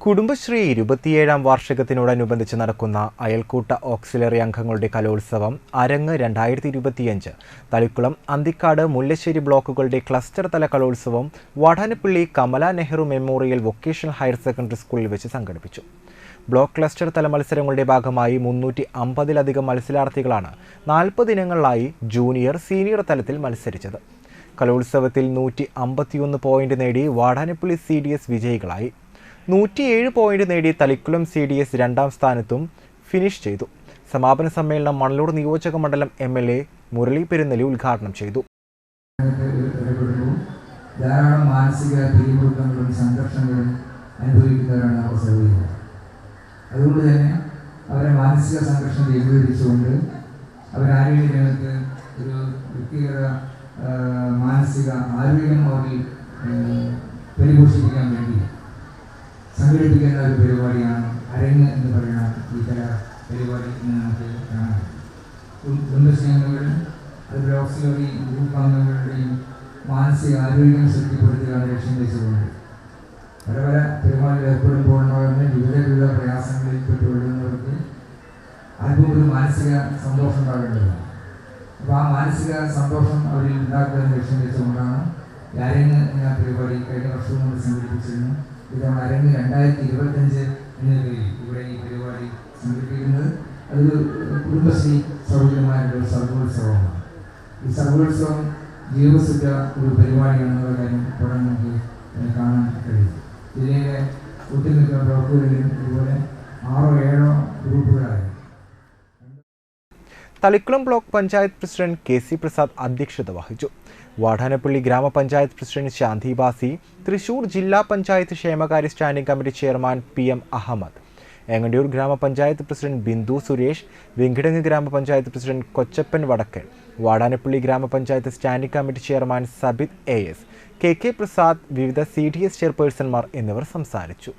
കുടുംബശ്രീ 27ാം വാർഷികത്തിനോടനുബന്ധിച്ച് നടക്കുന്ന അയൽക്കൂട്ട ഓക്സിലറി അംഗങ്ങളുടെ കലോത്സവം അരങ്ങ് 2025 തളിക്കുളം, അന്തിക്കാട്, മുല്ലശ്ശേരി ബ്ലോക്കുകളുടെ ക്ലസ്റ്റർ തല കലോത്സവം Vadanappally Kamala Nehru memorial vocational higher secondary സ്കൂളിൽ വെച്ച് സംഘടിപ്പിച്ചു. ബ്ലോക്ക് ക്ലസ്റ്റർ തല മത്സരങ്ങളുടെ ഭാഗമായി 350-ലധികം മത്സരാർത്ഥികളാണ് 40 ഇനങ്ങളിലായി ജൂനിയർ, സീനിയർ തലത്തിൽ മത്സരിച്ചത്. കലോത്സവത്തിൽ 151 പോയിന്റ് നേടി വാടാനപ്പള്ളി CDS വിജയികളായി. 107 പോയിന്റ് നേടി തളിക്കുളം CDS 2ാം സ്ഥാനത്തും ഫിനിഷ് ചെയ്തു. സമാപന സമ്മേളനം മണലൂർ നിയോജക മണ്ഡലം MLA മുരളി പെരുന്നലി ഉദ്ഘാടനം ചെയ്തു. ധാരാളം മാനസിക പിരിമുറുക്കങ്ങളും സംഘർഷങ്ങളും അനുഭവിക്കുന്നവരാണ് നമ്മുടെ സഹോദരികൾ. അതുകൊണ്ട് തന്നെ അവരെ മാനസിക സംഘർഷം ലഘൂകരിച്ചുകൊണ്ട് അവരാരോഗ്യ രംഗത്ത് ഒരു വ്യക്തിഗത മാനസിക ആരോഗ്യം അവരിൽ പരിപോഷിപ്പിക്കാൻ വേണ്ടി സംഘടിപ്പിക്കുന്ന ഒരു പരിപാടിയാണ് അരങ്ങ് എന്ന് പറയുന്ന ഈ കലാ പരിപാടി എന്ന് നമുക്ക് കാണാം. കുടുംബശ്രീകളുടെയും അതുപോലെ ഓക്സിലറി ഗ്രൂപ്പ് അംഗങ്ങളുടെയും മാനസിക ആരോഗ്യം ശക്തിപ്പെടുത്തുകയാണ് ലക്ഷ്യം വെച്ചുകൊണ്ട് പല പല പരിപാടികൾ ഏർപ്പെടുമ്പോഴുണ്ടാകുന്ന വിവിധ പ്രയാസങ്ങളിൽ പെട്ടുകൊള്ളുന്നവർക്ക് അല്പം ഒരു മാനസിക സന്തോഷം ഉണ്ടാകേണ്ടതാണ്. അപ്പോൾ ആ മാനസിക സന്തോഷം അവരിൽ ഉണ്ടാക്കുക ലക്ഷ്യം വെച്ചുകൊണ്ടാണ് അരങ്ങ് എന്ന പരിപാടി കഴിഞ്ഞ വർഷവും നമ്മൾ സംഘടിപ്പിച്ചിരുന്നു. ഇതാണ് അരങ്ങ് 2025 എന്ന പേരിൽ ഇവിടെ ഈ പരിപാടി സംഘടിപ്പിക്കുന്നത്. അതൊരു കുടുംബശ്രീ സൗകര്യമായിട്ടുള്ള സർഗോത്സവമാണ്. ഈ സർഗോത്സവം ജീവസിദ്ധ ഒരു പരിപാടിയാണെന്നുള്ള കാര്യം ഇവിടെ നമുക്ക് കാണാൻ കഴിയും. ജില്ലയിലെ ഒട്ടുമിക്ക ബ്ലോക്കുകളിലും ഇതുപോലെ 6-7 ഗ്രൂപ്പുകളായി. Thalikulam block panchayat president KC Prasad അധ്യക്ഷത വഹിച്ചു. വാടാനപ്പള്ളി ഗ്രാമപഞ്ചായത്ത് പ്രസിഡന്റ് ശാന്തി ബാസി, തൃശൂർ ജില്ലാ പഞ്ചായത്ത് ക്ഷേമകാര്യ standing committee chairman PM Ahammed, Engandiyur grama panchayat president Bindu Suresh, Venkitangu ഗ്രാമപഞ്ചായത്ത് പ്രസിഡന്റ് കൊച്ചപ്പൻ വടക്കൻ, വാടാനപ്പള്ളി ഗ്രാമപഞ്ചായത്ത് standing committee chairman Sabith AS, KK Prasad, വിവിധ CDS ചെയർപേഴ്സൺമാർ എന്നിവർ സംസാരിച്ചു.